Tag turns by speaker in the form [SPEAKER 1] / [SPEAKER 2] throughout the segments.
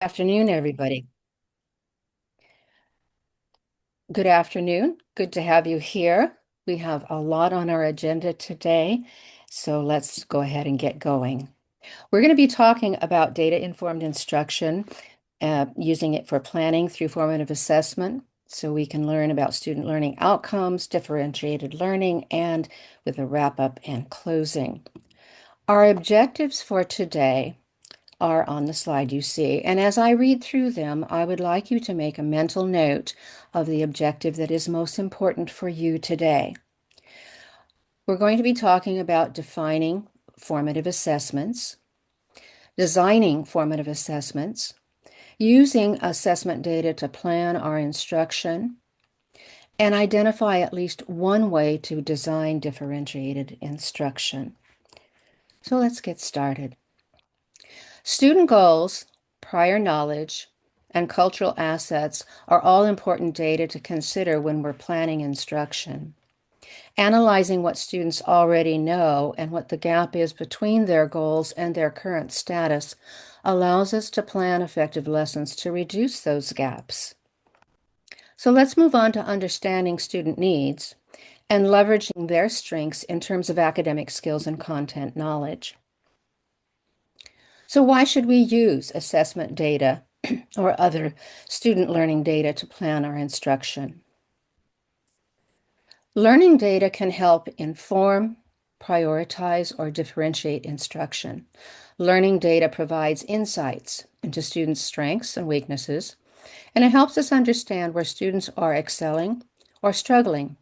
[SPEAKER 1] Afternoon, everybody. Good afternoon. Good to have you here. We have a lot on our agenda today, so let's go ahead and get going. We're going to be talking about data-informed instruction, using it for planning through formative assessment, so we can learn about student learning outcomes, differentiated learning, and with a wrap-up and closing. Our objectives for today are on the slide you see. And as I read through them, I would like you to make a mental note of the objective that is most important for you today. We're going to be talking about defining formative assessments, designing formative assessments, using assessment data to plan our instruction, and identify at least one way to design differentiated instruction. So let's get started. Student goals, prior knowledge, and cultural assets are all important data to consider when we're planning instruction. Analyzing what students already know and what the gap is between their goals and their current status allows us to plan effective lessons to reduce those gaps. So let's move on to understanding student needs and leveraging their strengths in terms of academic skills and content knowledge. So why should we use assessment data or other student learning data to plan our instruction? Learning data can help inform, prioritize, or differentiate instruction. Learning data provides insights into students' strengths and weaknesses, and it helps us understand where students are excelling or struggling.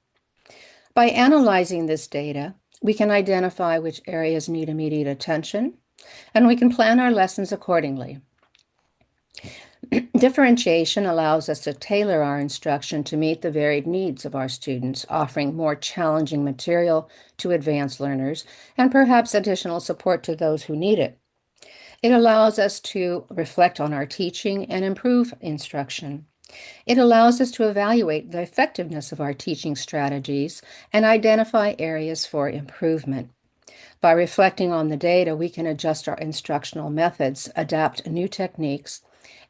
[SPEAKER 1] By analyzing this data, we can identify which areas need immediate attention, and we can plan our lessons accordingly. Differentiation allows us to tailor our instruction to meet the varied needs of our students, offering more challenging material to advanced learners and perhaps additional support to those who need it. It allows us to reflect on our teaching and improve instruction. It allows us to evaluate the effectiveness of our teaching strategies and identify areas for improvement. By reflecting on the data, we can adjust our instructional methods, adapt new techniques,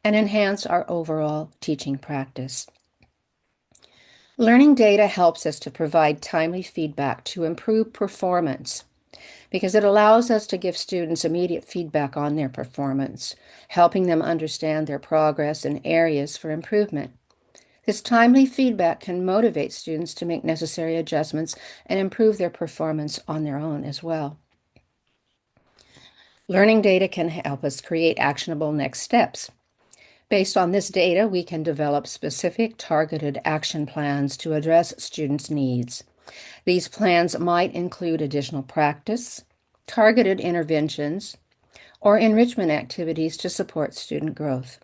[SPEAKER 1] and enhance our overall teaching practice. Learning data helps us to provide timely feedback to improve performance because it allows us to give students immediate feedback on their performance, helping them understand their progress and areas for improvement. This timely feedback can motivate students to make necessary adjustments and improve their performance on their own as well. Learning data can help us create actionable next steps. Based on this data, we can develop specific targeted action plans to address students' needs. These plans might include additional practice, targeted interventions, or enrichment activities to support student growth.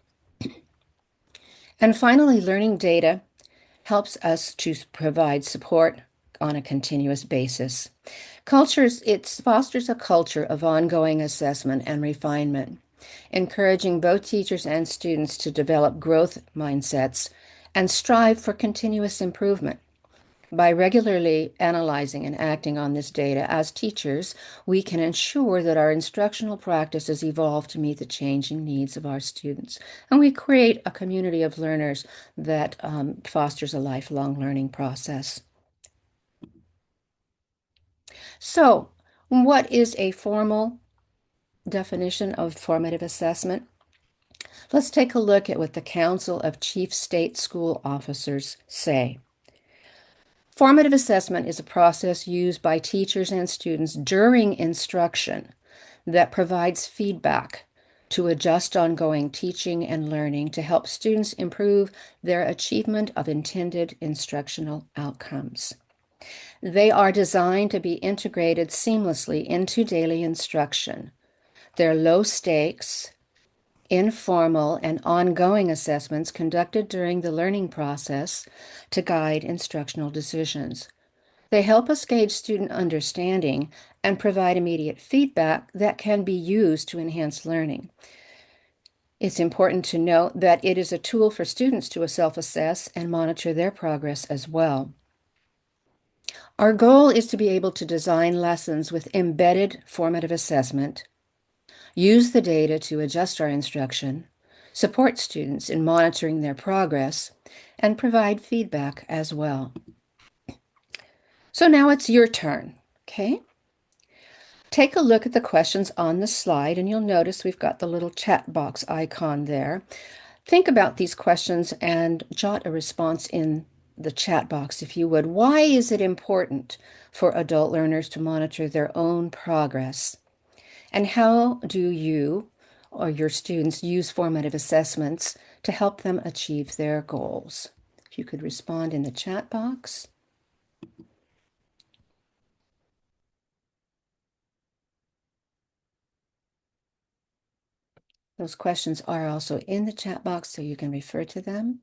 [SPEAKER 1] And finally, learning data helps us to provide support on a continuous basis. It fosters a culture of ongoing assessment and refinement, encouraging both teachers and students to develop growth mindsets and strive for continuous improvement. By regularly analyzing and acting on this data as teachers, we can ensure that our instructional practices evolve to meet the changing needs of our students. And we create a community of learners that fosters a lifelong learning process. So, what is a formal definition of formative assessment? Let's take a look at what the Council of Chief State School Officers say. Formative assessment is a process used by teachers and students during instruction that provides feedback to adjust ongoing teaching and learning to help students improve their achievement of intended instructional outcomes. They are designed to be integrated seamlessly into daily instruction. They're low stakes, informal, and ongoing assessments conducted during the learning process to guide instructional decisions. They help us gauge student understanding and provide immediate feedback that can be used to enhance learning. It's important to note that it is a tool for students to self-assess and monitor their progress as well. Our goal is to be able to design lessons with embedded formative assessment, use the data to adjust our instruction, support students in monitoring their progress, and provide feedback as well. So now it's your turn, okay? Take a look at the questions on the slide, and you'll notice we've got the little chat box icon there. Think about these questions and jot a response in the chat box if you would. Why is it important for adult learners to monitor their own progress? And how do you or your students use formative assessments to help them achieve their goals? If you could respond in the chat box. Those questions are also in the chat box, so you can refer to them.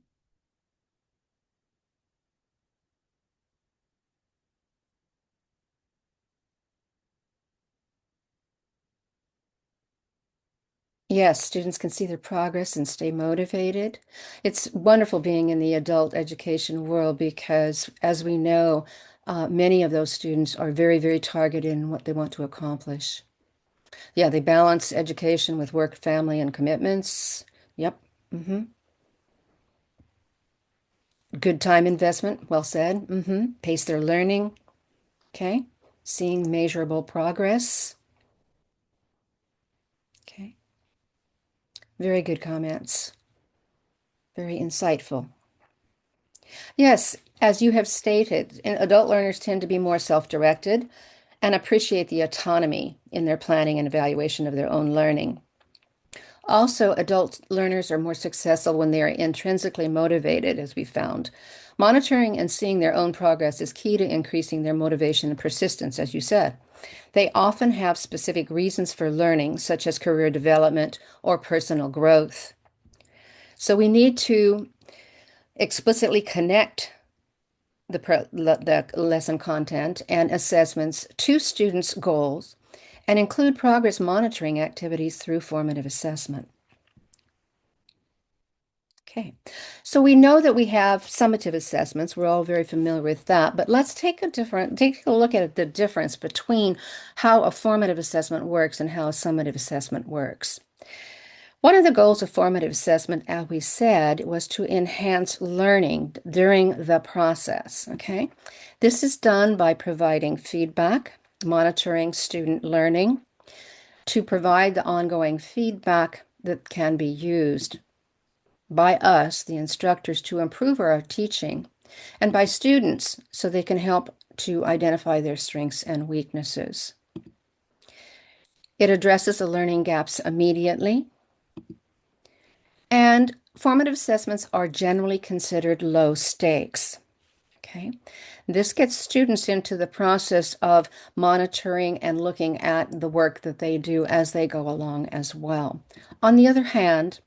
[SPEAKER 1] Yes, students can see their progress and stay motivated. It's wonderful being in the adult education world because, as we know, many of those students are very, very targeted in what they want to accomplish. Yeah, they balance education with work, family, and commitments. Yep. Good time investment. Well said. Pace their learning. Okay. Seeing measurable progress. Okay. Very good comments. Very insightful. Yes, as you have stated, adult learners tend to be more self-directed and appreciate the autonomy in their planning and evaluation of their own learning. Also, adult learners are more successful when they are intrinsically motivated, as we found. Monitoring and seeing their own progress is key to increasing their motivation and persistence, as you said. They often have specific reasons for learning, such as career development or personal growth. So we need to explicitly connect the lesson content and assessments to students' goals and include progress monitoring activities through formative assessment. Okay, so we know that we have summative assessments. We're all very familiar with that, but let's take a look at the difference between how a formative assessment works and how a summative assessment works. One of the goals of formative assessment, as we said, was to enhance learning during the process, okay? This is done by providing feedback, monitoring student learning, to provide the ongoing feedback that can be used by us, the instructors, to improve our teaching, and by students so they can help to identify their strengths and weaknesses. It addresses the learning gaps immediately, and formative assessments are generally considered low stakes. Okay, this gets students into the process of monitoring and looking at the work that they do as they go along as well. On the other hand,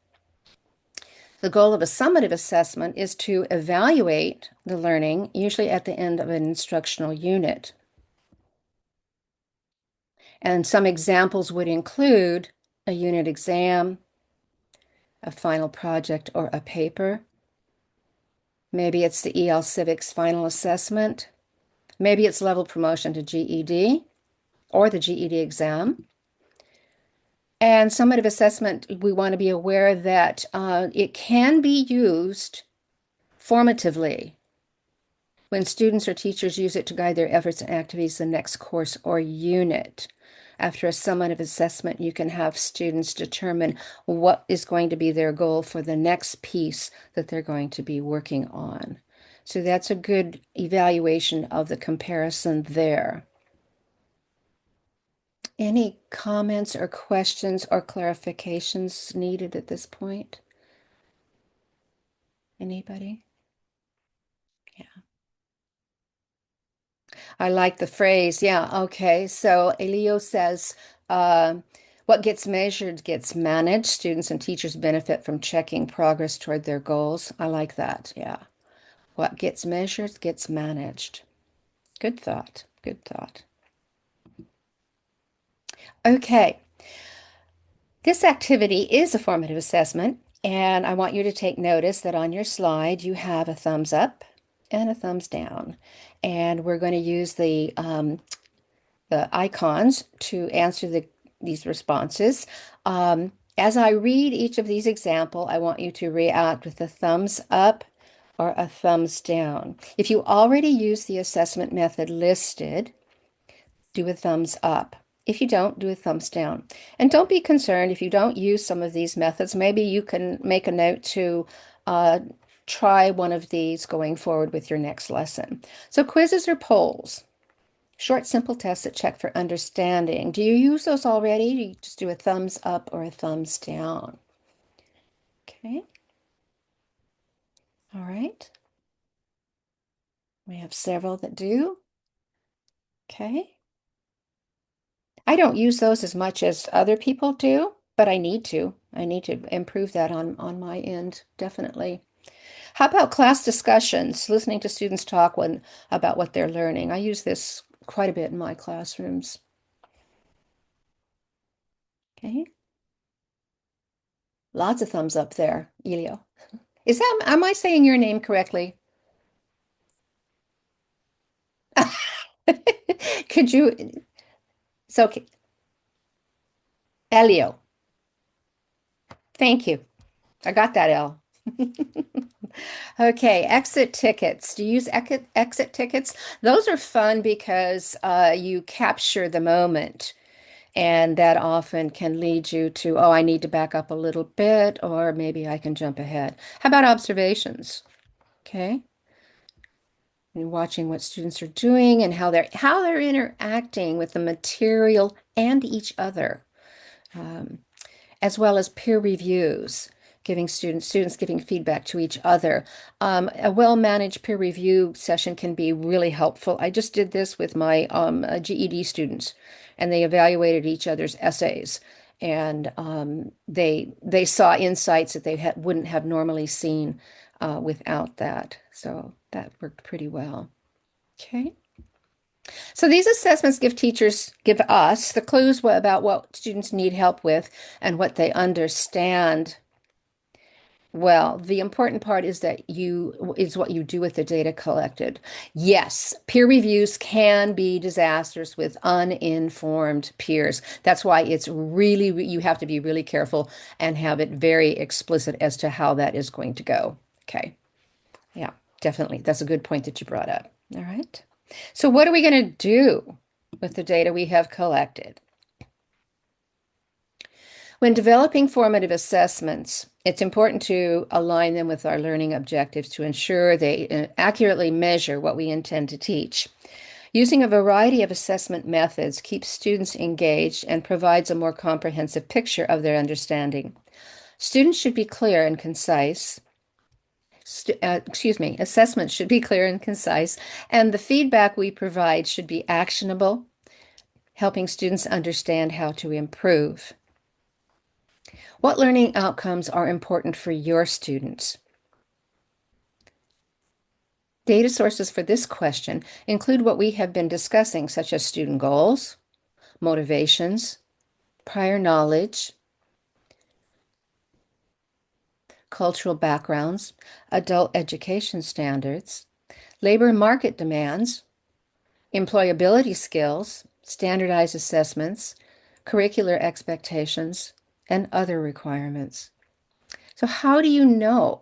[SPEAKER 1] the goal of a summative assessment is to evaluate the learning, usually at the end of an instructional unit. And some examples would include a unit exam, a final project, or a paper. Maybe it's the EL Civics final assessment. Maybe it's level promotion to GED or the GED exam. And summative assessment, we want to be aware that it can be used formatively when students or teachers use it to guide their efforts and activities the next course or unit. After a summative assessment, you can have students determine what is going to be their goal for the next piece that they're going to be working on. So that's a good evaluation of the comparison there. Any comments or questions or clarifications needed at this point? Anybody? Yeah. I like the phrase. Yeah, okay. So Elio says, what gets measured gets managed. Students and teachers benefit from checking progress toward their goals. I like that. Yeah. What gets measured gets managed. Good thought. Good thought. Okay. This activity is a formative assessment, and I want you to take notice that on your slide you have a thumbs up and a thumbs down. And we're going to use the icons to answer these responses. As I read each of these examples, I want you to react with a thumbs up or a thumbs down. If you already use the assessment method listed, do a thumbs up. If you don't, do a thumbs down. And don't be concerned if you don't use some of these methods. Maybe you can make a note to uh, try one of these going forward with your next lesson. So quizzes or polls, short, simple tests that check for understanding. Do you use those already? Do you just do a thumbs up or a thumbs down? Okay, all right. We have several that do. Okay. I don't use those as much as other people do, but I need to. I need to improve that on my end, definitely. How about class discussions, listening to students talk about what they're learning? I use this quite a bit in my classrooms. Okay. Lots of thumbs up there, Elio. Am I saying your name correctly? Could you, so, Elio, thank you. I got that L. Okay, exit tickets. Do you use exit tickets? Those are fun because you capture the moment, and that often can lead you to, oh, I need to back up a little bit, or maybe I can jump ahead. How about observations? Okay, and watching what students are doing and how they're interacting with the material and each other. Um, as well as peer reviews, giving students giving feedback to each other. A well-managed peer review session can be really helpful. I just did this with my GED students, and they evaluated each other's essays, and they saw insights that wouldn't have normally seen without that. So that worked pretty well. Okay. So these assessments give us the clues about what students need help with and what they understand. Well, the important part is what you do with the data collected. Yes, peer reviews can be disastrous with uninformed peers. That's why you have to be really careful and have it very explicit as to how that is going to go. Okay. Yeah, definitely. That's a good point that you brought up. All right. So what are we going to do with the data we have collected? When developing formative assessments, it's important to align them with our learning objectives to ensure they accurately measure what we intend to teach. Using a variety of assessment methods keeps students engaged and provides a more comprehensive picture of their understanding. Students should be clear and concise. Assessments should be clear and concise, and the feedback we provide should be actionable, helping students understand how to improve. What learning outcomes are important for your students? Data sources for this question include what we have been discussing, such as student goals, motivations, prior knowledge, cultural backgrounds, adult education standards, labor market demands, employability skills, standardized assessments, curricular expectations, and other requirements. So how do you know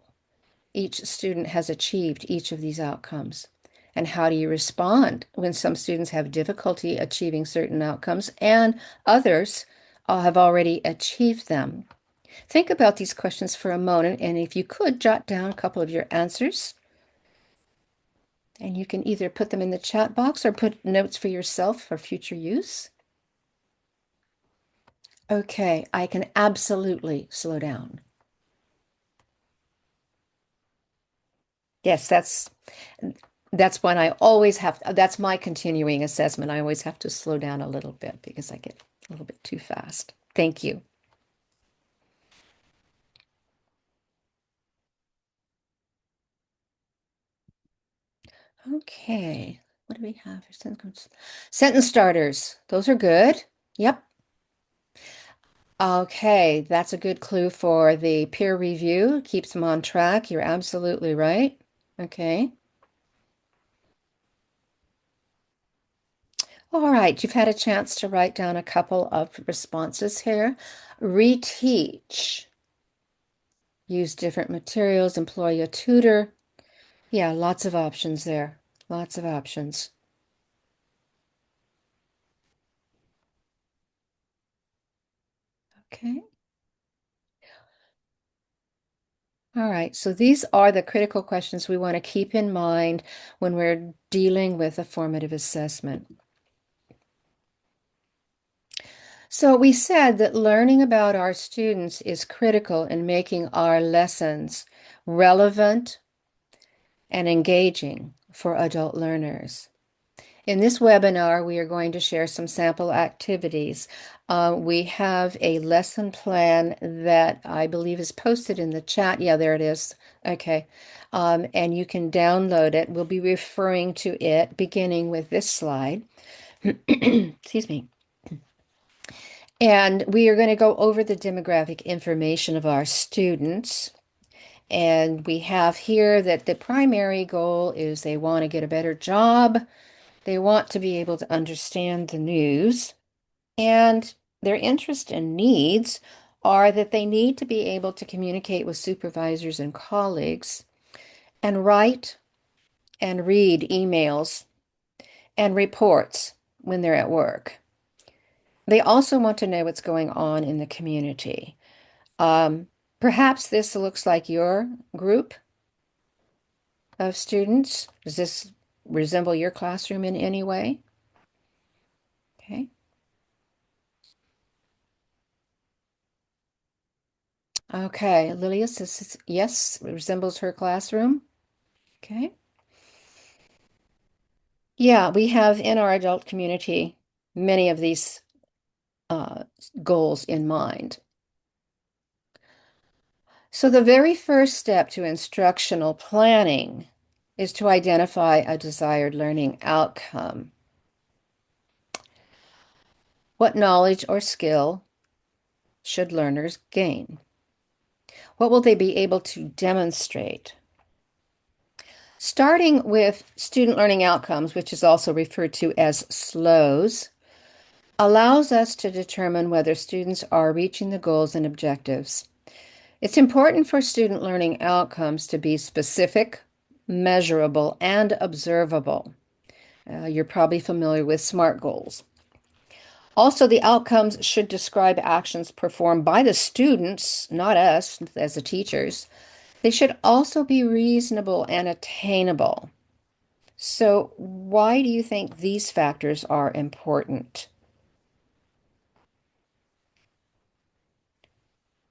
[SPEAKER 1] each student has achieved each of these outcomes? And how do you respond when some students have difficulty achieving certain outcomes and others have already achieved them? Think about these questions for a moment, and if you could, jot down a couple of your answers. And you can either put them in the chat box or put notes for yourself for future use. Okay, I can absolutely slow down. Yes, that's when I always that's my continuing assessment. I always have to slow down a little bit because I get a little bit too fast. Thank you. Okay, what do we have? Sentence starters. Those are good. Yep. Okay, that's a good clue for the peer review. Keeps them on track. You're absolutely right. Okay. All right, you've had a chance to write down a couple of responses here. Reteach. Use different materials, employ a tutor. Yeah, lots of options there. Lots of options. Okay. All right, so these are the critical questions we want to keep in mind when we're dealing with a formative assessment. So we said that learning about our students is critical in making our lessons relevant and engaging for adult learners. In this webinar, we are going to share some sample activities. We have a lesson plan that I believe is posted in the chat. Yeah, there it is. Okay. And you can download it. We'll be referring to it beginning with this slide. Excuse me. And we are going to go over the demographic information of our students. And we have here that the primary goal is they want to get a better job. They want to be able to understand the news. And their interest and needs are that they need to be able to communicate with supervisors and colleagues and write and read emails and reports when they're at work. They also want to know what's going on in the community. Um, Perhaps this looks like your group of students. Does this resemble your classroom in any way? Okay. Okay. Lilia says yes, it resembles her classroom. Okay. Yeah, we have in our adult community many of these uh, goals in mind. So the very first step to instructional planning is to identify a desired learning outcome. What knowledge or skill should learners gain? What will they be able to demonstrate? Starting with student learning outcomes, which is also referred to as SLOs, allows us to determine whether students are reaching the goals and objectives. It's important for student learning outcomes to be specific, measurable, and observable. You're probably familiar with SMART goals. Also, the outcomes should describe actions performed by the students, not us as the teachers. They should also be reasonable and attainable. So, why do you think these factors are important?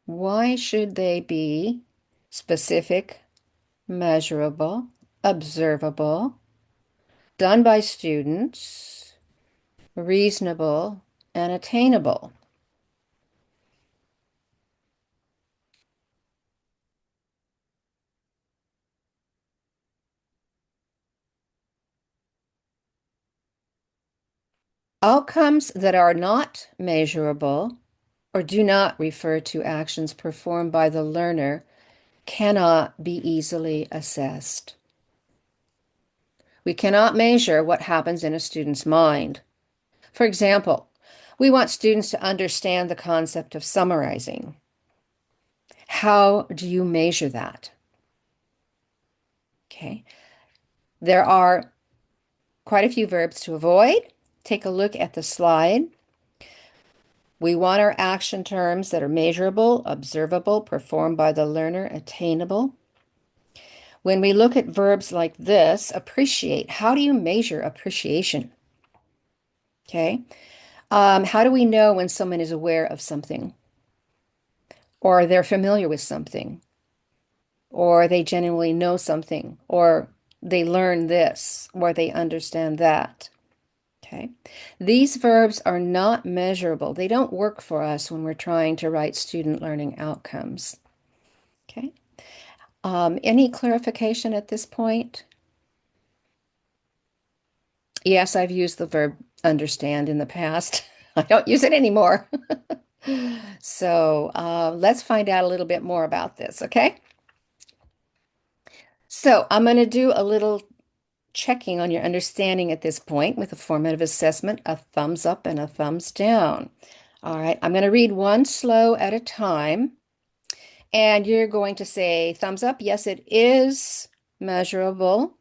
[SPEAKER 1] Why should they be specific, measurable, observable, done by students, reasonable, and attainable? Outcomes that are not measurable or do not refer to actions performed by the learner cannot be easily assessed. We cannot measure what happens in a student's mind. For example, we want students to understand the concept of summarizing. How do you measure that? Okay. There are quite a few verbs to avoid. Take a look at the slide. We want our action terms that are measurable, observable, performed by the learner, attainable. When we look at verbs like this, appreciate, how do you measure appreciation? Okay. How do we know when someone is aware of something, or they're familiar with something, or they genuinely know something, or they learn this, or they understand that? Okay. These verbs are not measurable. They don't work for us when we're trying to write student learning outcomes. Okay. Any clarification at this point? Yes, I've used the verb understand in the past. I don't use it anymore. So let's find out a little bit more about this, okay? So I'm going to do a little checking on your understanding at this point with a formative assessment, a thumbs up and a thumbs down. All right, I'm going to read one slow at a time, and you're going to say thumbs up. Yes, it is measurable,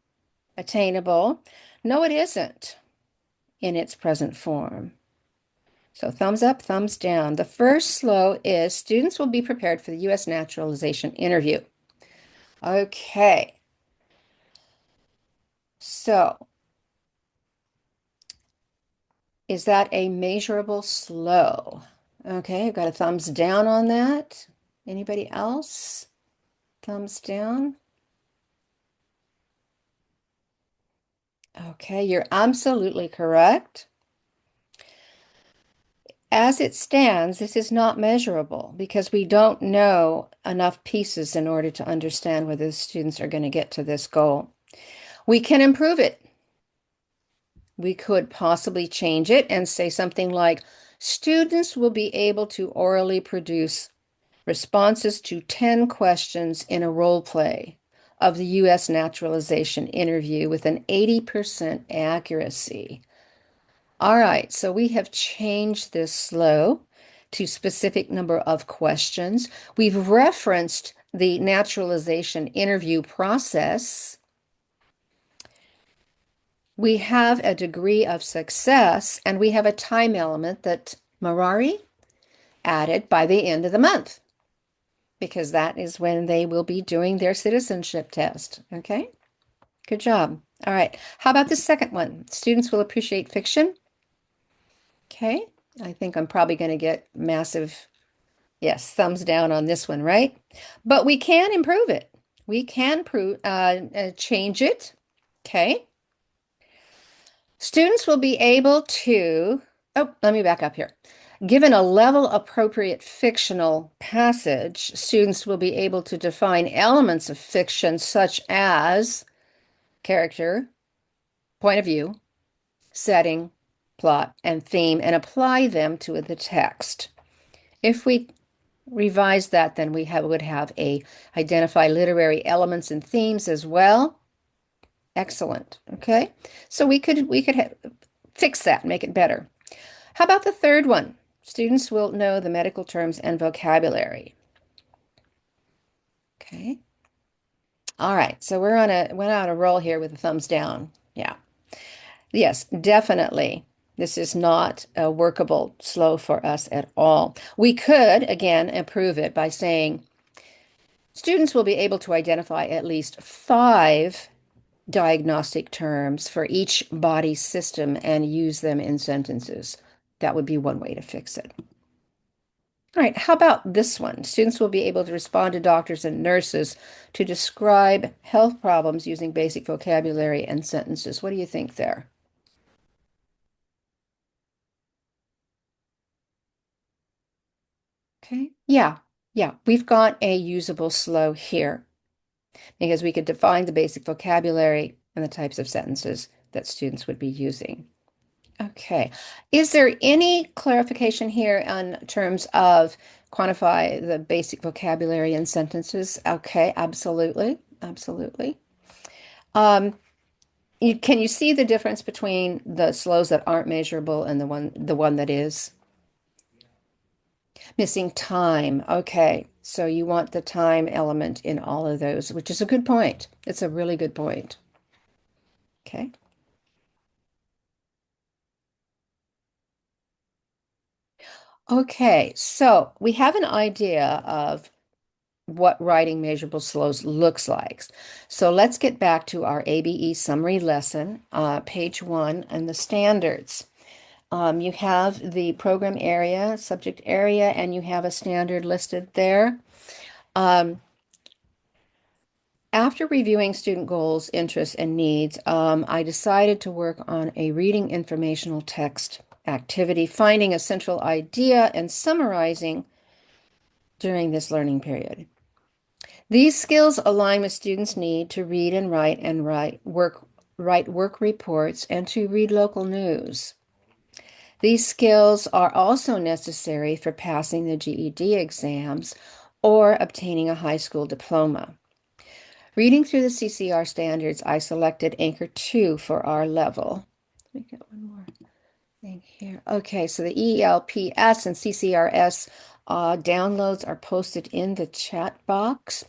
[SPEAKER 1] attainable. No, it isn't in its present form. So thumbs up, thumbs down. The first slow is students will be prepared for the U.S. naturalization interview. Okay, so is that a measurable slow? Okay, I've got a thumbs down on that. Anybody else? Thumbs down. Okay, you're absolutely correct. As it stands, this is not measurable because we don't know enough pieces in order to understand whether the students are going to get to this goal. We can improve it. We could possibly change it and say something like, students will be able to orally produce responses to 10 questions in a role play of the U.S. naturalization interview with an 80% accuracy. All right, so we have changed this slow to specific number of questions. We've referenced the naturalization interview process. We have a degree of success, and we have a time element that Marari added by the end of the month, because that is when they will be doing their citizenship test. Okay, good job. All right, how about the second one? Students will appreciate fiction. Okay, I think I'm probably going to get massive, yes, thumbs down on this one, right? But we can improve it. We can change it. Okay. Students will be able to, oh, let me back up here. Given a level appropriate fictional passage, students will be able to define elements of fiction such as character, point of view, setting, plot, and theme, and apply them to the text. If we revise that, then would have a identify literary elements and themes as well. Excellent. Okay, so we could fix that, make it better. How about the third one? Students will know the medical terms and vocabulary. Okay. All right. So we're on a roll here with a thumbs down. Yeah. Yes, definitely. This is not a workable slow for us at all. We could, again, improve it by saying students will be able to identify at least 5 diagnostic terms for each body system and use them in sentences. That would be one way to fix it. All right, how about this one? Students will be able to respond to doctors and nurses to describe health problems using basic vocabulary and sentences. What do you think there? Okay, yeah, we've got a usable slow here because we could define the basic vocabulary and the types of sentences that students would be using. Okay. Is there any clarification here on terms of quantify the basic vocabulary and sentences? Okay, absolutely. Absolutely. Um, can you see the difference between the slows that aren't measurable and the one that is? Missing time. Okay. So you want the time element in all of those, which is a good point. It's a really good point. Okay. Okay. So we have an idea of what writing measurable slows looks like. So let's get back to our ABE summary lesson, page 1, and the standards. You have the program area, subject area, and you have a standard listed there. Um, After reviewing student goals, interests, and needs, I decided to work on a reading informational text activity, finding a central idea and summarizing during this learning period. These skills align with students' need to read and write work reports and to read local news. These skills are also necessary for passing the GED exams or obtaining a high school diploma. Reading through the CCR standards, I selected Anchor 2 for our level. Let me get one more thing here. Okay, so the ELPS and CCRS downloads are posted in the chat box.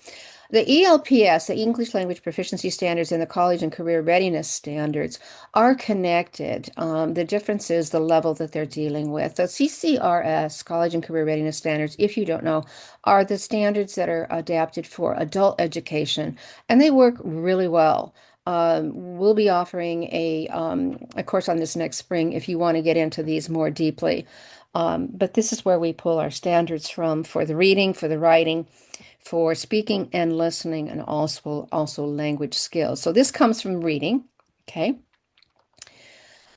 [SPEAKER 1] The ELPS, the English Language Proficiency Standards, and the College and Career Readiness Standards are connected. The difference is the level that they're dealing with. The CCRS, College and Career Readiness Standards, if you don't know, are the standards that are adapted for adult education, and they work really well. We'll be offering a course on this next spring if you want to get into these more deeply. But this is where we pull our standards from for the reading, for the writing, for speaking and listening, and also language skills. So this comes from reading. Okay.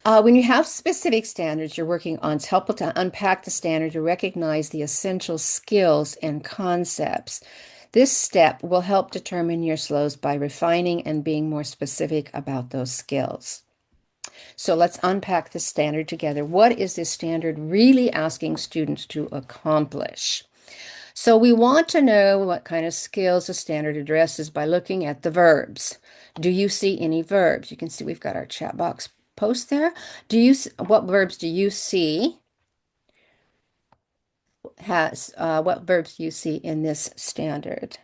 [SPEAKER 1] When you have specific standards you're working on, it's helpful to unpack the standard to recognize the essential skills and concepts. This step will help determine your slows by refining and being more specific about those skills. So let's unpack the standard together. What is this standard really asking students to accomplish? So we want to know what kind of skills the standard addresses by looking at the verbs. Do you see any verbs? You can see we've got our chat box post there. What verbs do you see what verbs do you see in this standard?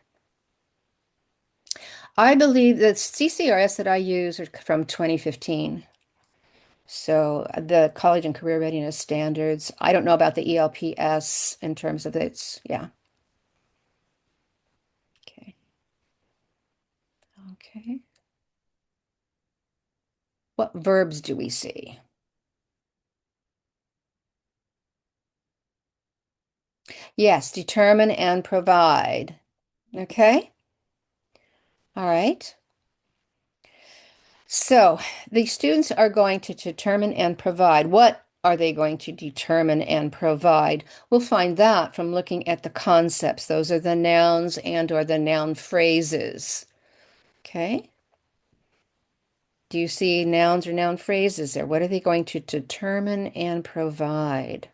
[SPEAKER 1] I believe the CCRS that I use are from 2015. So the College and Career Readiness Standards. I don't know about the ELPS in terms of its, yeah. Okay. Okay. What verbs do we see? Yes, determine and provide. Okay. All right. So the students are going to determine and provide. What are they going to determine and provide? We'll find that from looking at the concepts. Those are the nouns and or the noun phrases. Okay. Do you see nouns or noun phrases there? What are they going to determine and provide?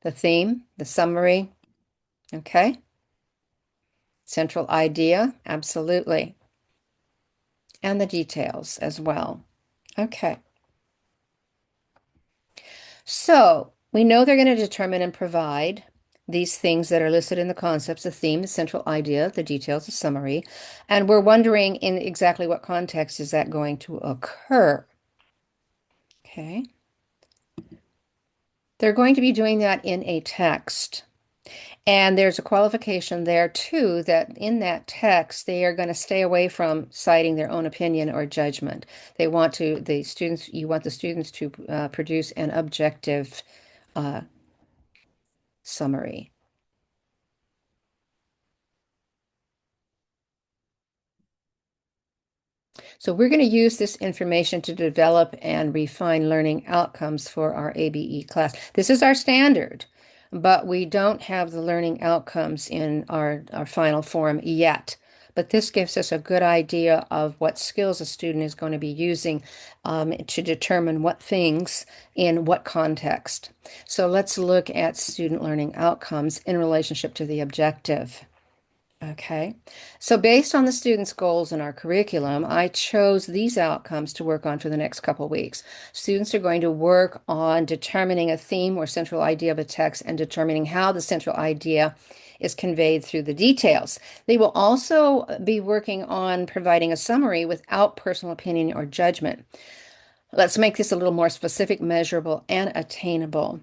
[SPEAKER 1] The theme, the summary. Okay. Central idea, absolutely. And the details as well. Okay. So we know they're going to determine and provide these things that are listed in the concepts, the theme, the central idea, the details, the summary. And we're wondering in exactly what context is that going to occur. Okay. They're going to be doing that in a text. And there's a qualification there too that in that text they are going to stay away from citing their own opinion or judgment. You want the students to produce an objective uh, summary. So we're going to use this information to develop and refine learning outcomes for our ABE class. This is our standard, but we don't have the learning outcomes in our final form yet. But this gives us a good idea of what skills a student is going to be using to determine what things in what context. So let's look at student learning outcomes in relationship to the objective. Okay, so based on the students' goals in our curriculum, I chose these outcomes to work on for the next couple of weeks. Students are going to work on determining a theme or central idea of a text and determining how the central idea is conveyed through the details. They will also be working on providing a summary without personal opinion or judgment. Let's make this a little more specific, measurable, and attainable.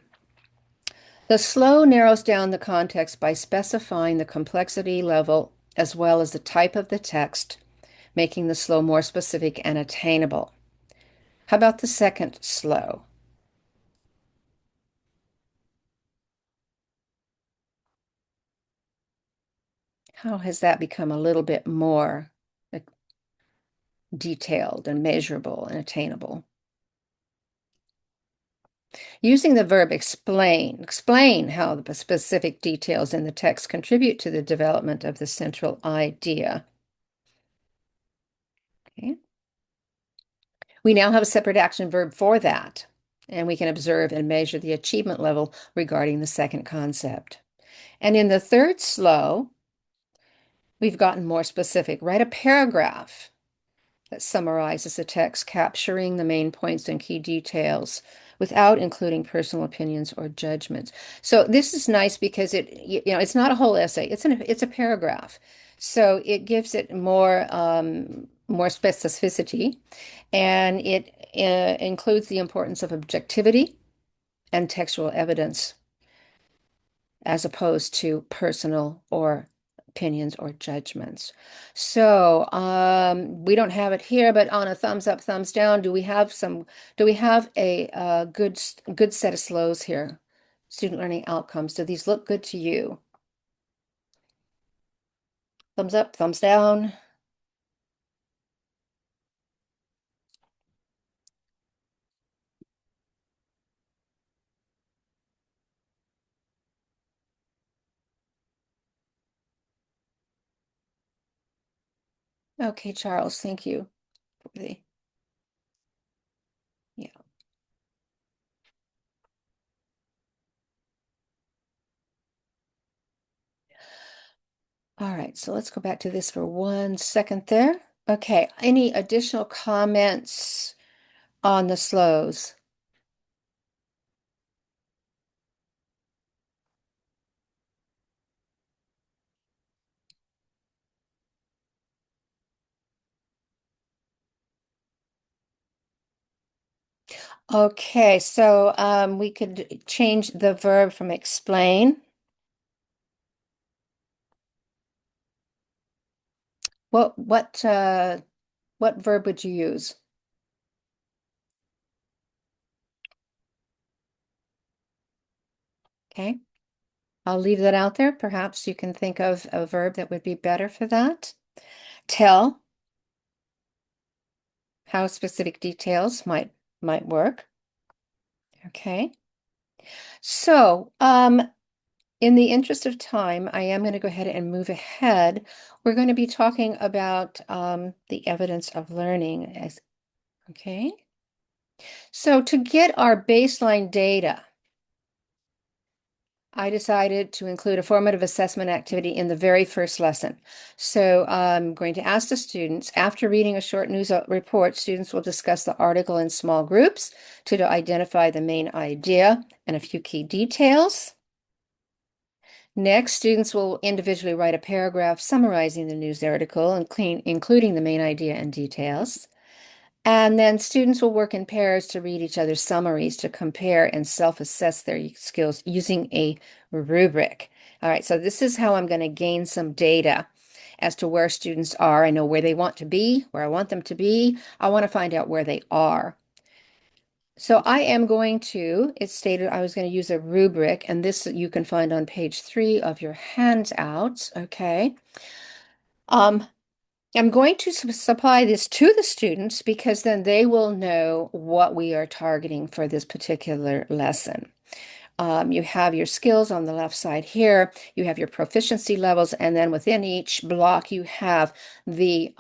[SPEAKER 1] The slow narrows down the context by specifying the complexity level as well as the type of the text, making the slow more specific and attainable. How about the second slow? How has that become a little bit more detailed and measurable and attainable? Using the verb explain, explain how the specific details in the text contribute to the development of the central idea. Okay. We now have a separate action verb for that, and we can observe and measure the achievement level regarding the second concept. And in the third slow, we've gotten more specific. Write a paragraph that summarizes the text, capturing the main points and key details without including personal opinions or judgments. So this is nice because it's not a whole essay. It's a paragraph. So it gives it more specificity, and it includes the importance of objectivity and textual evidence as opposed to personal or opinions or judgments. So we don't have it here, but on a thumbs up, thumbs down, do we have a good set of slows here? Student learning outcomes. Do these look good to you? Thumbs up, thumbs down. Okay, Charles, thank you for the, yeah. All right, so let's go back to this for 1 second there. Okay, any additional comments on the slows? Okay, so we could change the verb from explain. What what uh what verb would you use? Okay, I'll leave that out there. Perhaps you can think of a verb that would be better for that. Tell, how specific details might work. Okay. So, in the interest of time, I am going to go ahead and move ahead. We're going to be talking about the evidence of learning as okay. So to get our baseline data, I decided to include a formative assessment activity in the very first lesson. So I'm going to ask the students, after reading a short news report, students will discuss the article in small groups to identify the main idea and a few key details. Next, students will individually write a paragraph summarizing the news article, including the main idea and details. And then students will work in pairs to read each other's summaries to compare and self-assess their skills using a rubric. All right, so this is how I'm going to gain some data as to where students are. I know where they want to be, where I want them to be. I want to find out where they are. So I am going to, it stated I was going to use a rubric, and this you can find on page 3 of your handouts, okay? Um, I'm going to supply this to the students because then they will know what we are targeting for this particular lesson. You have your skills on the left side here. You have your proficiency levels, and then within each block, you have the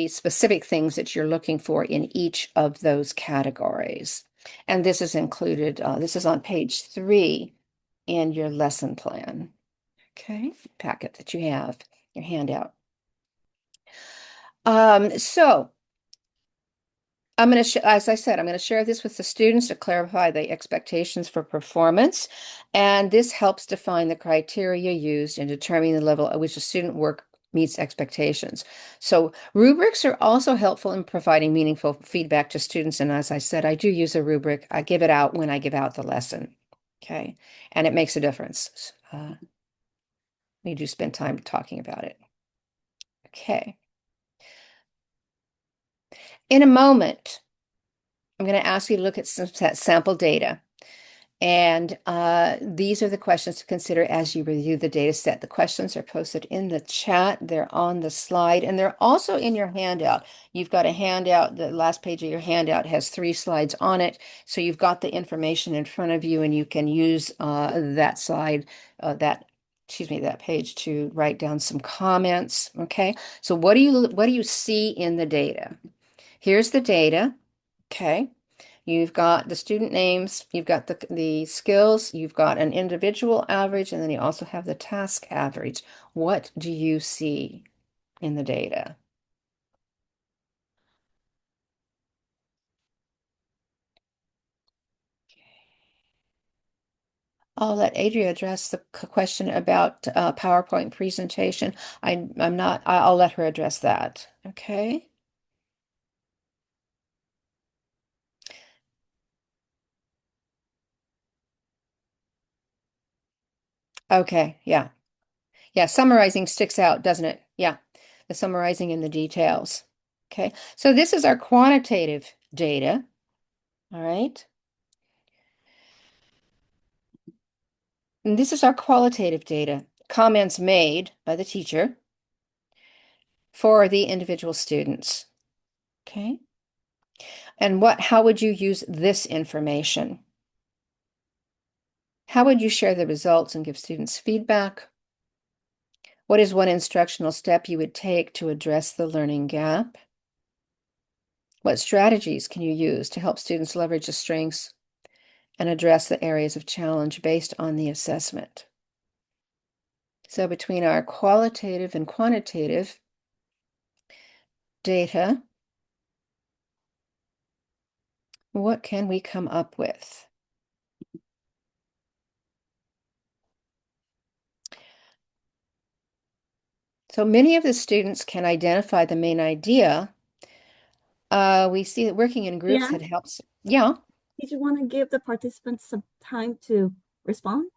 [SPEAKER 1] specific things that you're looking for in each of those categories. And this is included, this is on page 3 in your lesson plan. Okay, packet that you have, your handout. So I'm going to, as I said, I'm going to share this with the students to clarify the expectations for performance. And this helps define the criteria used in determining the level at which a student work meets expectations. So rubrics are also helpful in providing meaningful feedback to students. And as I said, I do use a rubric. I give it out when I give out the lesson. Okay. And it makes a difference. We do spend time talking about it. Okay. In a moment, I'm going to ask you to look at some sample data. And these are the questions to consider as you review the data set. The questions are posted in the chat. They're on the slide, and they're also in your handout. You've got a handout. The last page of your handout has 3 slides on it. So you've got the information in front of you, and you can use that slide, that page to write down some comments. Okay. So what do you see in the data? Here's the data. Okay. You've got the student names, you've got the skills, you've got an individual average, and then you also have the task average. What do you see in the data? I'll let Adria address the question about PowerPoint presentation. I'm not, I'll let her address that. Okay. Okay. Yeah. Yeah. Summarizing sticks out, doesn't it? Yeah. The summarizing in the details. Okay. So this is our quantitative data. All right. And this is our qualitative data. Comments made by the teacher for the individual students. Okay. And how would you use this information? How would you share the results and give students feedback? What is one instructional step you would take to address the learning gap? What strategies can you use to help students leverage the strengths and address the areas of challenge based on the assessment? So between our qualitative and quantitative data, what can we come up with? So many of the students can identify the main idea. We see that working in groups
[SPEAKER 2] Yeah.
[SPEAKER 1] had helps. Yeah.
[SPEAKER 2] Did you want to give the participants some time to respond?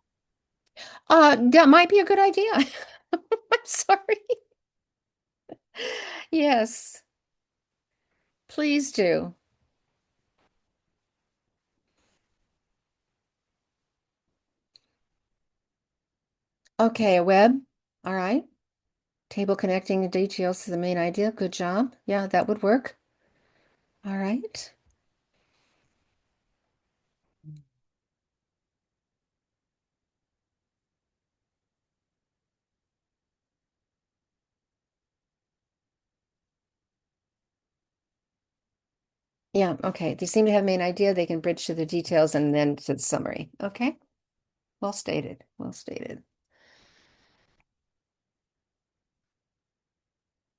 [SPEAKER 1] That might be a good idea. I'm sorry. Yes, please do. Okay, a web. All right. Table connecting the details to the main idea. Good job. Yeah, that would work. All right. Yeah, okay. They seem to have main idea. They can bridge to the details and then to the summary. Okay. Well stated. Well stated.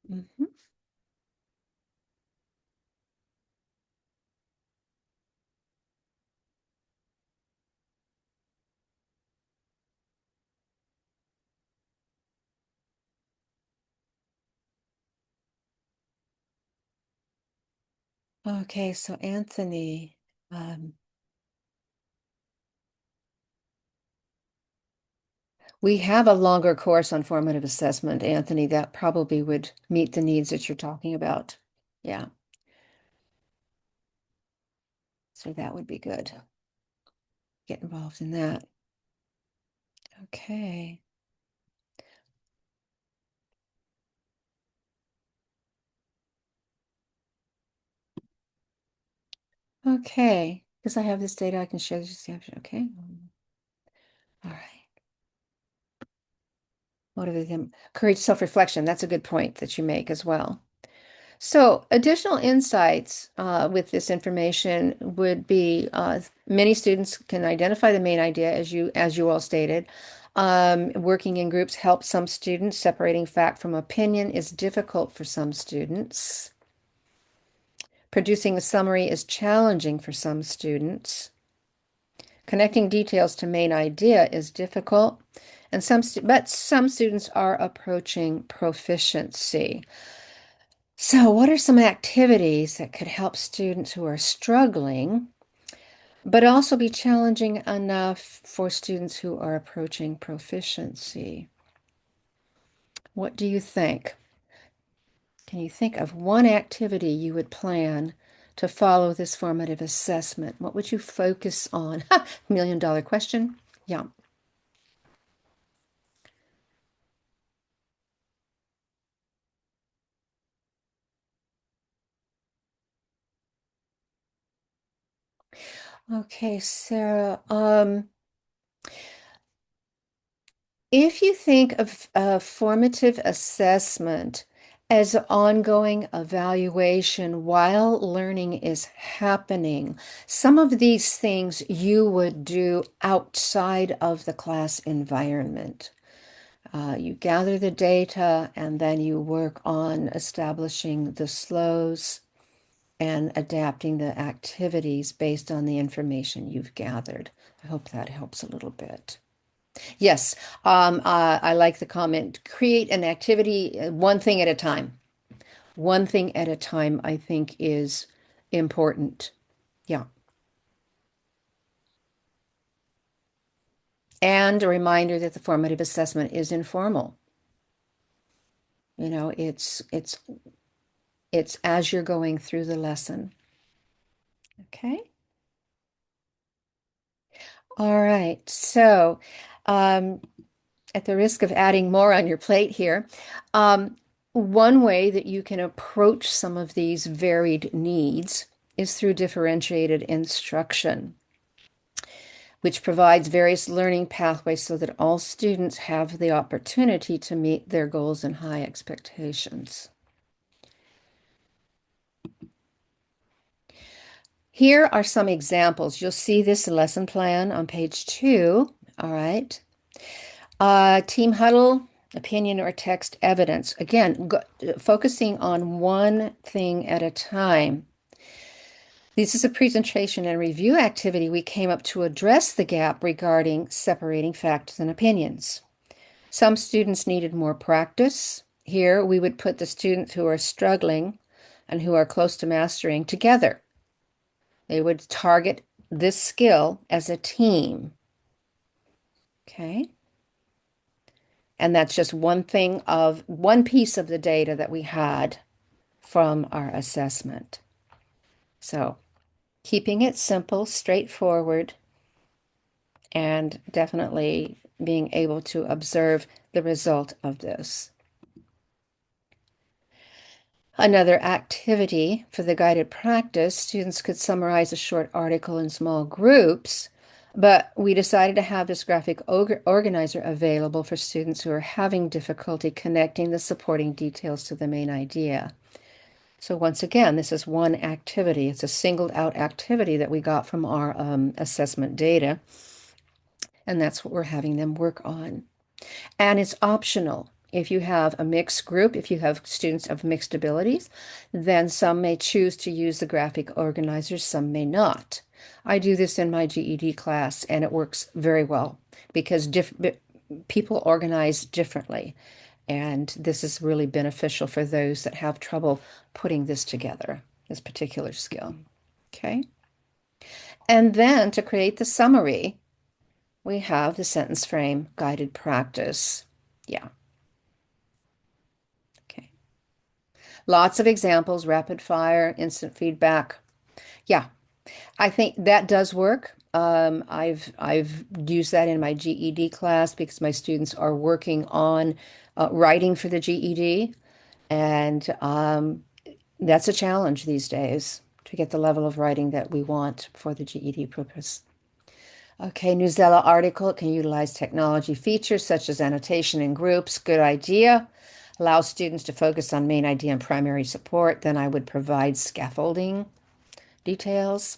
[SPEAKER 1] Mhm. Okay, so Anthony, we have a longer course on formative assessment, Anthony, that probably would meet the needs that you're talking about. Yeah, so that would be good. Get involved in that. Okay. Okay. Because I have this data, I can share this. Okay. All right. Motivate them. Courage, self-reflection. That's a good point that you make as well. So, additional insights with this information would be many students can identify the main idea, as you all stated. Working in groups helps some students. Separating fact from opinion is difficult for some students. Producing a summary is challenging for some students. Connecting details to main idea is difficult, and but some students are approaching proficiency. So, what are some activities that could help students who are struggling, but also be challenging enough for students who are approaching proficiency? What do you think? Can you think of one activity you would plan to follow this formative assessment? What would you focus on? $1 million question. Yeah. Okay, Sarah. If you think of formative assessment As ongoing evaluation while learning is happening. Some of these things you would do outside of the class environment. You gather the data and then you work on establishing the slows and adapting the activities based on the information you've gathered. I hope that helps a little bit. Yes, I like the comment. Create an activity one thing at a time. One thing at a time, I think, is important. Yeah. And a reminder that the formative assessment is informal. You know, it's as you're going through the lesson. Okay. All right. So, um, at the risk of adding more on your plate here, um, one way that you can approach some of these varied needs is through differentiated instruction, which provides various learning pathways so that all students have the opportunity to meet their goals and high expectations. Here are some examples. You'll see this lesson plan on page 2. All right. Team huddle, opinion or text evidence. Again, focusing on one thing at a time. This is a presentation and review activity we came up to address the gap regarding separating facts and opinions. Some students needed more practice. Here, we would put the students who are struggling and who are close to mastering together. They would target this skill as a team. Okay. And that's just one piece of the data that we had from our assessment. So, keeping it simple, straightforward, and definitely being able to observe the result of this. Another activity for the guided practice, students could summarize a short article in small groups, but we decided to have this graphic organizer available for students who are having difficulty connecting the supporting details to the main idea. So once again, this is one activity. It's a singled out activity that we got from our assessment data, and that's what we're having them work on. And it's optional. If you have a mixed group, if you have students of mixed abilities, then some may choose to use the graphic organizers, some may not. I do this in my GED class, and it works very well because people organize differently. And this is really beneficial for those that have trouble putting this together, this particular skill. Okay. And then to create the summary, we have the sentence frame guided practice. Yeah. Okay. Lots of examples, rapid fire, instant feedback. Yeah, I think that does work. I've used that in my GED class because my students are working on writing for the GED, and that's a challenge these days to get the level of writing that we want for the GED purpose. Okay, Newsella article can utilize technology features such as annotation in groups. Good idea. Allow students to focus on main idea and primary support. Then I would provide scaffolding details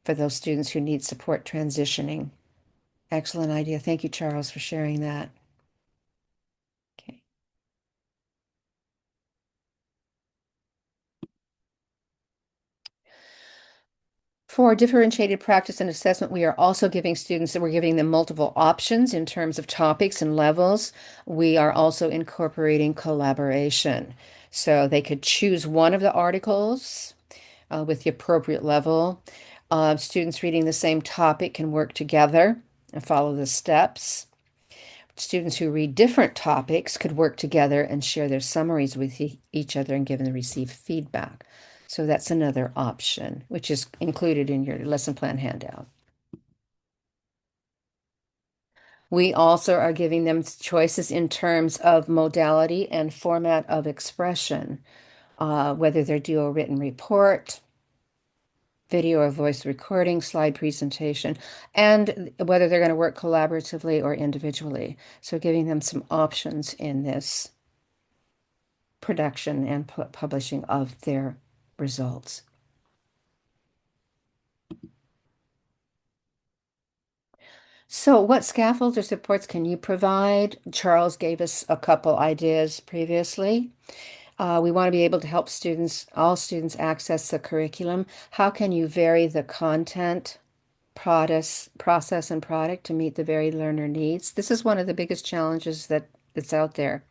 [SPEAKER 1] for those students who need support transitioning. Excellent idea. Thank you, Charles, for sharing that. Okay. For differentiated practice and assessment, we are also giving students, we're giving them multiple options in terms of topics and levels. We are also incorporating collaboration. So they could choose one of the articles with the appropriate level. Students reading the same topic can work together and follow the steps. Students who read different topics could work together and share their summaries with each other and give and receive feedback. So that's another option, which is included in your lesson plan handout. We also are giving them choices in terms of modality and format of expression, whether they're due a written report, video or voice recording, slide presentation, and whether they're going to work collaboratively or individually. So giving them some options in this. production and publishing of their results. So, what scaffolds or supports can you provide? Charles gave us a couple ideas previously. We want to be able to help all students access the curriculum. How can you vary the content, process, and product to meet the varied learner needs? This is one of the biggest challenges that's out there.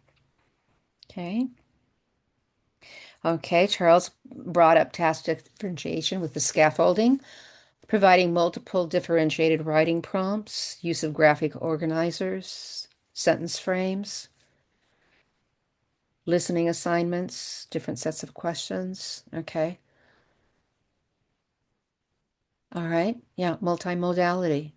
[SPEAKER 1] Okay. Okay, Charles brought up task differentiation with the scaffolding, providing multiple differentiated writing prompts, use of graphic organizers, sentence frames, listening assignments, different sets of questions. Okay. All right. Yeah, multimodality.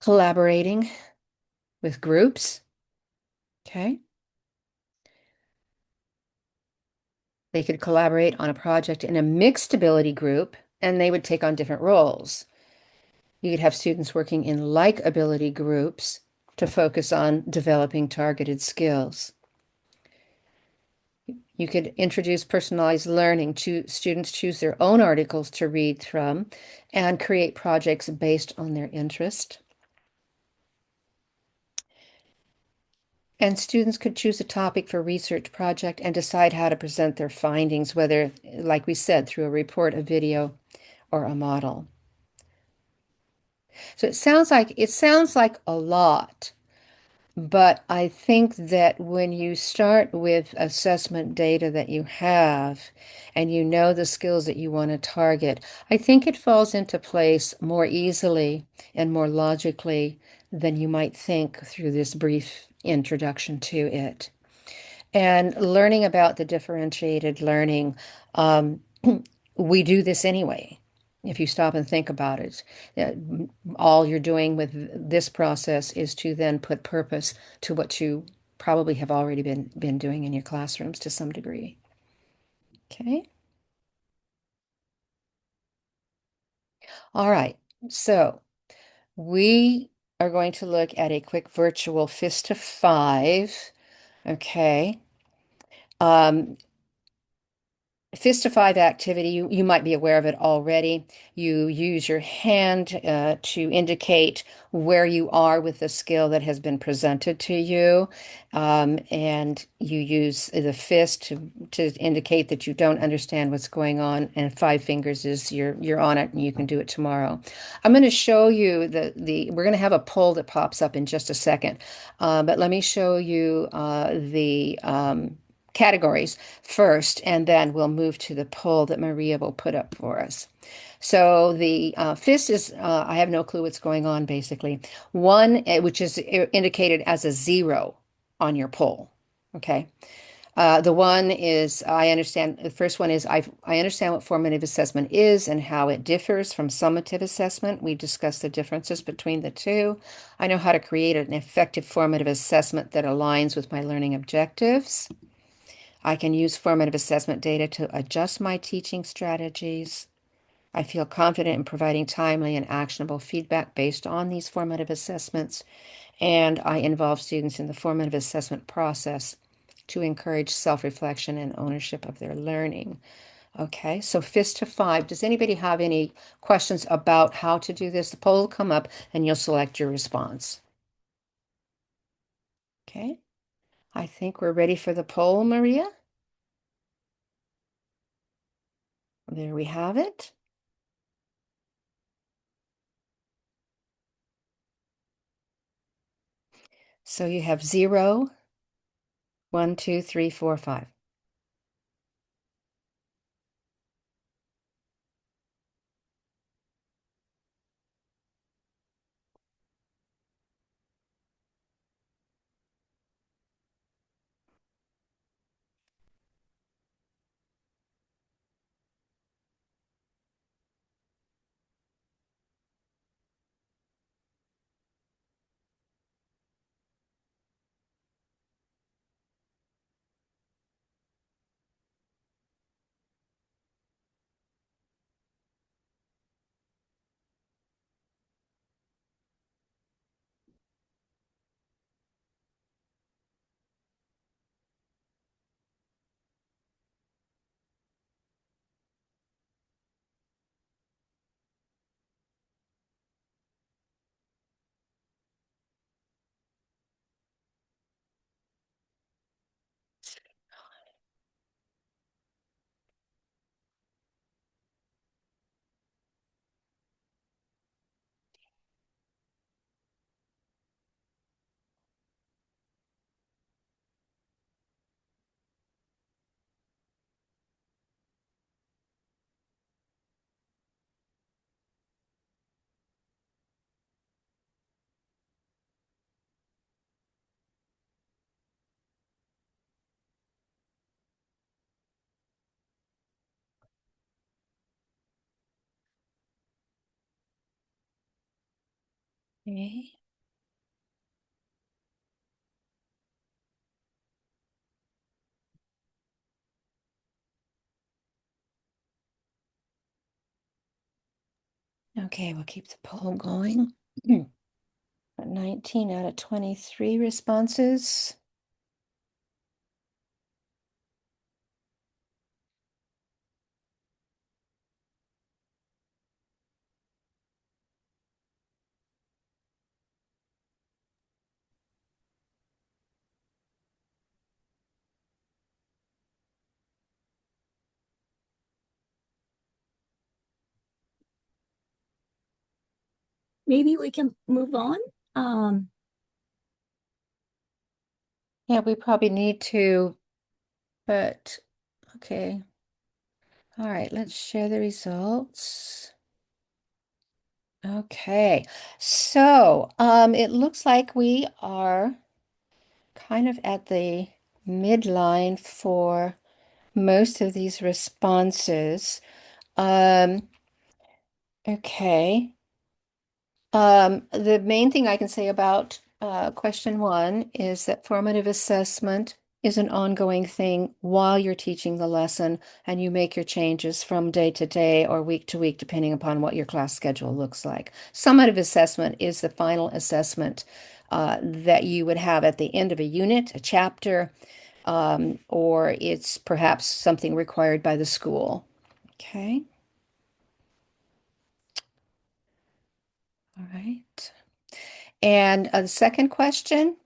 [SPEAKER 1] Collaborating with groups. Okay. They could collaborate on a project in a mixed ability group, and they would take on different roles. You could have students working in like ability groups to focus on developing targeted skills. You could introduce personalized learning. Students choose their own articles to read from and create projects based on their interest. And students could choose a topic for research project and decide how to present their findings, whether, like we said, through a report, a video, or a model. So it sounds like a lot, but I think that when you start with assessment data that you have and you know the skills that you want to target, I think it falls into place more easily and more logically than you might think through this brief introduction to it. And learning about the differentiated learning, um, we do this anyway. If you stop and think about it, uh, all you're doing with this process is to then put purpose to what you probably have already been doing in your classrooms to some degree. Okay. All right. So we are going to look at a quick virtual fist to five. Okay. Um, Fist to five activity, you might be aware of it already. You use your hand to indicate where you are with the skill that has been presented to you. And you use the fist to indicate that you don't understand what's going on. And five fingers is you're on it and you can do it tomorrow. I'm going to show you we're going to have a poll that pops up in just a second. But let me show you the categories first, and then we'll move to the poll that Maria will put up for us. So the fist is, I have no clue what's going on, basically. One, which is indicated as a zero on your poll. Okay. The one is, I understand, the first one is, I understand what formative assessment is and how it differs from summative assessment. We discussed the differences between the two. I know how to create an effective formative assessment that aligns with my learning objectives. I can use formative assessment data to adjust my teaching strategies. I feel confident in providing timely and actionable feedback based on these formative assessments, and I involve students in the formative assessment process to encourage self-reflection and ownership of their learning. Okay, so fist to five. Does anybody have any questions about how to do this? The poll will come up and you'll select your response. Okay, I think we're ready for the poll, Maria. There we have it. So you have 0, 1, 2, 3, 4, 5. Okay. Okay, we'll keep the poll going. 19 out of 23 responses.
[SPEAKER 2] Maybe we can move on. Um,
[SPEAKER 1] Yeah, we probably need to, but okay. All right, let's share the results. Okay, so it looks like we are kind of at the midline for most of these responses. Um, okay. The main thing I can say about question one is that formative assessment is an ongoing thing while you're teaching the lesson, and you make your changes from day to day or week to week, depending upon what your class schedule looks like. Summative assessment is the final assessment that you would have at the end of a unit, a chapter, or it's perhaps something required by the school. Okay, all right. And the second question.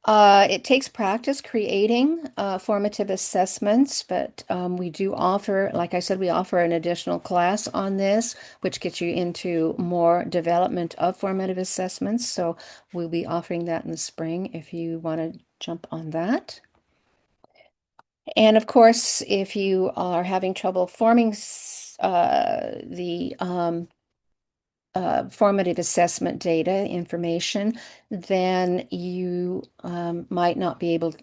[SPEAKER 1] It takes practice creating formative assessments, but we do offer, like I said, we offer an additional class on this, which gets you into more development of formative assessments. So we'll be offering that in the spring if you want to jump on that. And of course, if you are having trouble forming the formative assessment data information, then you might not be able,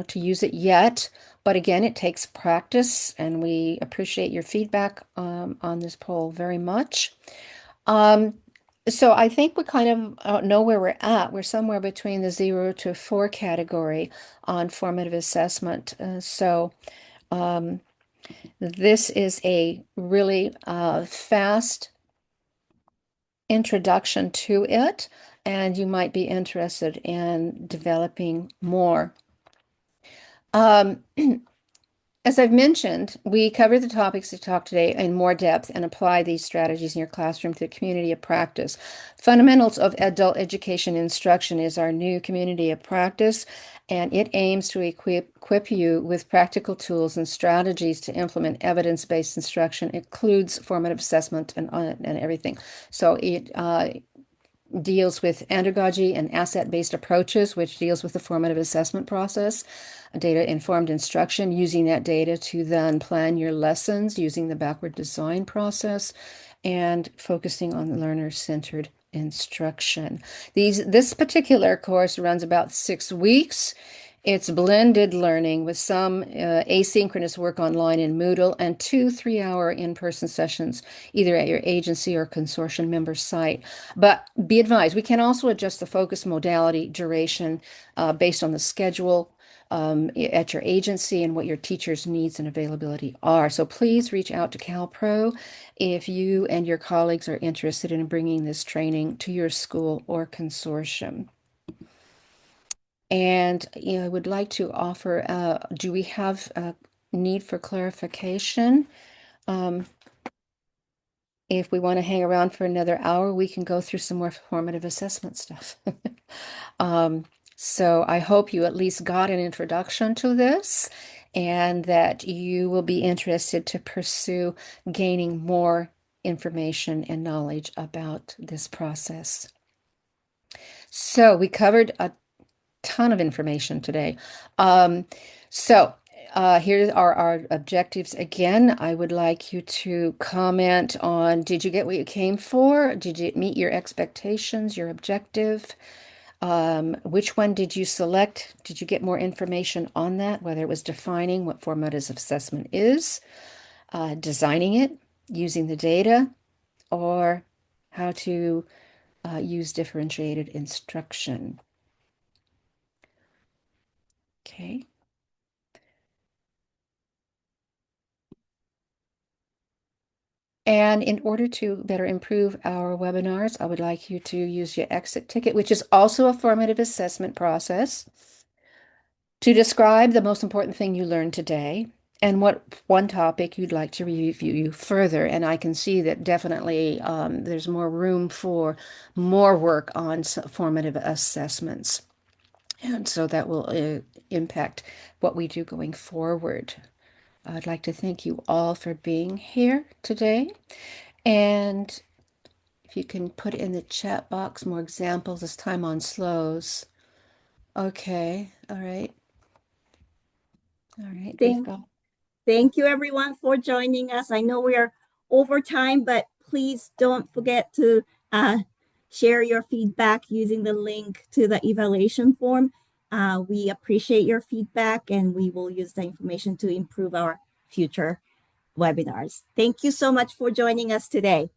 [SPEAKER 1] to use it yet. But again, it takes practice, and we appreciate your feedback on this poll very much. Um, so I think we kind of know where we're at. We're somewhere between the 0 to 4 category on formative assessment. So this is a really fast introduction to it, and you might be interested in developing more. Um, as I've mentioned, we cover the topics we talked today in more depth and apply these strategies in your classroom to the community of practice. Fundamentals of Adult Education Instruction is our new community of practice, and it aims to equip you with practical tools and strategies to implement evidence-based instruction. It includes formative assessment and everything. So it deals with andragogy and asset-based approaches, which deals with the formative assessment process, data-informed instruction, using that data to then plan your lessons using the backward design process, and focusing on learner-centered instruction. This particular course runs about 6 weeks. It's blended learning with some asynchronous work online in Moodle and 2 3-hour in-person sessions, either at your agency or consortium member site. But be advised, we can also adjust the focus modality duration based on the schedule at your agency and what your teacher's needs and availability are. So please reach out to CalPro if you and your colleagues are interested in bringing this training to your school or consortium. And I would like to offer, do we have a need for clarification? Um, if we want to hang around for another hour, we can go through some more formative assessment stuff. Um, so I hope you at least got an introduction to this and that you will be interested to pursue gaining more information and knowledge about this process. So we covered a ton of information today. Um, so here are our objectives again. I would like you to comment on, did you get what you came for? Did it meet your expectations, your objective? Which one did you select? Did you get more information on that, whether it was defining what formative assessment is, designing it, using the data, or how to use differentiated instruction. Okay. And in order to better improve our webinars, I would like you to use your exit ticket, which is also a formative assessment process, to describe the most important thing you learned today and what one topic you'd like to review further. And I can see that definitely there's more room for more work on formative assessments. And so that will impact what we do going forward. I'd like to thank you all for being here today. And if you can put in the chat box more examples this time on slows. Okay. All right. All right. We've
[SPEAKER 2] Thank,
[SPEAKER 1] got.
[SPEAKER 2] thank you everyone for joining us. I know we are over time, but please don't forget to share your feedback using the link to the evaluation form. We appreciate your feedback and we will use the information to improve our future webinars. Thank you so much for joining us today.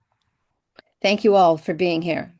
[SPEAKER 1] Thank you all for being here.